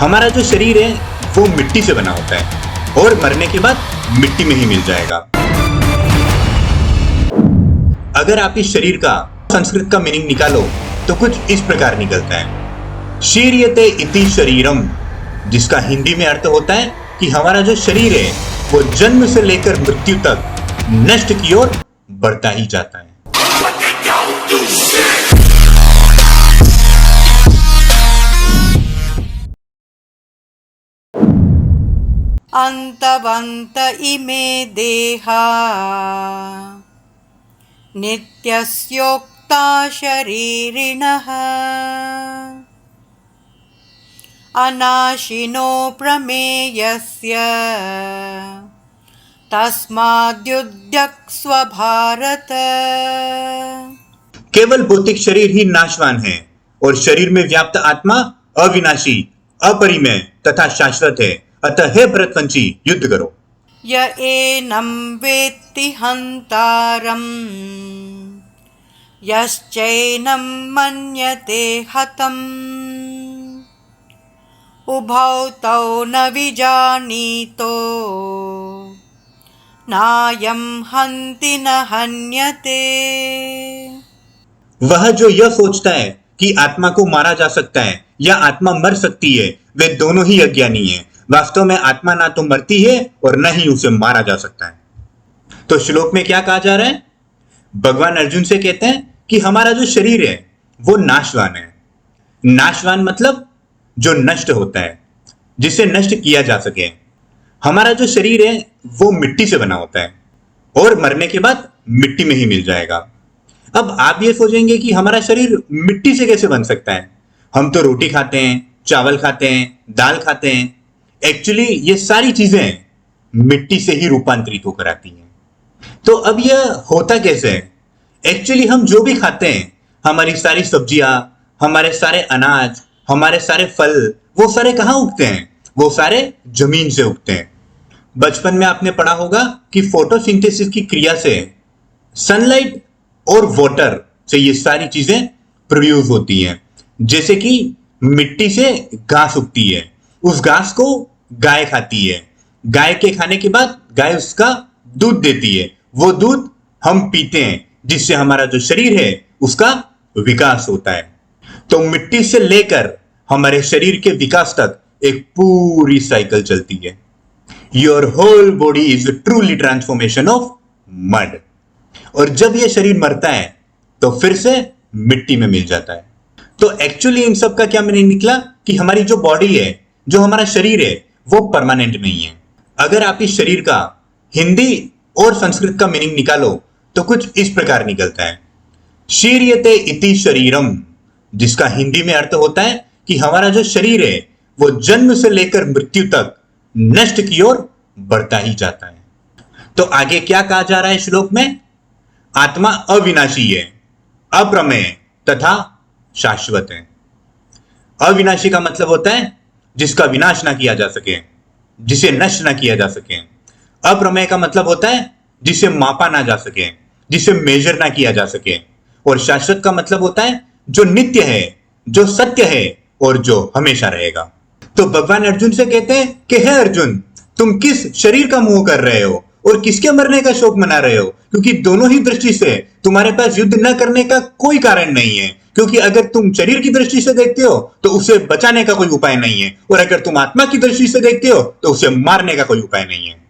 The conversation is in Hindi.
हमारा जो शरीर है वो मिट्टी से बना होता है और मरने के बाद मिट्टी में ही मिल जाएगा। अगर आप इस शरीर का संस्कृत का मीनिंग निकालो तो कुछ इस प्रकार निकलता है, शीर्यते इति शरीरम, जिसका हिंदी में अर्थ होता है कि हमारा जो शरीर है वो जन्म से लेकर मृत्यु तक नष्ट की ओर बढ़ता ही जाता है। अंतवंत इमे देहा नित्यस्योक्ता शरीरिणः अनाशिनो प्रमेयस्य तस्माद्युध्यक्स्व भारत। केवल भौतिक शरीर ही नाशवान है और शरीर में व्याप्त आत्मा अविनाशी, अपरिमेय तथा शाश्वत है। अतः हे भरतवंशी, युद्ध करो। य एनं वेत्ति हन्तारम् यश्चैनं मन्यते हतम् उभौ तौ न विजानीतो नायं हन्ति न हन्यते। वह जो यह सोचता है कि आत्मा को मारा जा सकता है या आत्मा मर सकती है, वे दोनों ही अज्ञानी हैं। वास्तव में आत्मा ना तो मरती है और न ही उसे मारा जा सकता है। तो श्लोक में क्या कहा जा रहा है? भगवान अर्जुन से कहते हैं कि हमारा जो शरीर है वो नाशवान है। नाशवान मतलब जो नष्ट होता है, जिसे नष्ट किया जा सके। हमारा जो शरीर है वो मिट्टी से बना होता है और मरने के बाद मिट्टी में ही मिल जाएगा। अब आप ये सोचेंगे कि हमारा शरीर मिट्टी से कैसे बन सकता है? हम तो रोटी खाते हैं, चावल खाते हैं, दाल खाते हैं। एक्चुअली ये सारी चीजें मिट्टी से ही रूपांतरित होकर आती हैं। तो अब यह होता कैसे है? एक्चुअली हम जो भी खाते हैं, हमारी सारी सब्जियां, हमारे सारे अनाज, हमारे सारे फल, वो सारे कहाँ उगते हैं? वो सारे जमीन से उगते हैं। बचपन में आपने पढ़ा होगा कि फोटोसिंथेसिस की क्रिया से सनलाइट और वाटर से ये सारी चीजें प्रोड्यूस होती हैं। जैसे कि मिट्टी से घास उगती है, उस घास को गाय खाती है, गाय के खाने के बाद गाय उसका दूध देती है, वो दूध हम पीते हैं, जिससे हमारा जो शरीर है उसका विकास होता है। तो मिट्टी से लेकर हमारे शरीर के विकास तक एक पूरी साइकिल चलती है। Your whole body is truly transformation of mud. और जब यह शरीर मरता है तो फिर से मिट्टी में मिल जाता है। तो एक्चुअली इन सब का क्या मीनिंग निकला कि हमारी जो बॉडी है, जो हमारा शरीर है, वो परमानेंट नहीं है। अगर आप इस शरीर का हिंदी और संस्कृत का मीनिंग निकालो तो कुछ इस प्रकार निकलता है, शीर्यते इति शरीरम, जिसका हिंदी में अर्थ होता है कि हमारा जो शरीर है वो जन्म से लेकर मृत्यु तक नष्ट की ओर बढ़ता ही जाता है। तो आगे क्या कहा जा रहा है श्लोक में? आत्मा अविनाशी है, अप्रमेय तथा शाश्वत है। अविनाशी का मतलब होता है जिसका विनाश ना किया जा सके, जिसे नष्ट ना किया जा सके। अप्रमेय का मतलब होता है जिसे मापा ना जा सके, जिसे मेजर ना किया जा सके। और शाश्वत का मतलब होता है जो नित्य है, जो सत्य है और जो हमेशा रहेगा। तो भगवान अर्जुन से कहते हैं कि हे अर्जुन, तुम किस शरीर का मोह कर रहे हो और किसके मरने का शोक मना रहे हो? क्योंकि दोनों ही दृष्टि से तुम्हारे पास युद्ध न करने का कोई कारण नहीं है। क्योंकि अगर तुम शरीर की दृष्टि से देखते हो तो उसे बचाने का कोई उपाय नहीं है, और अगर तुम आत्मा की दृष्टि से देखते हो तो उसे मारने का कोई उपाय नहीं है।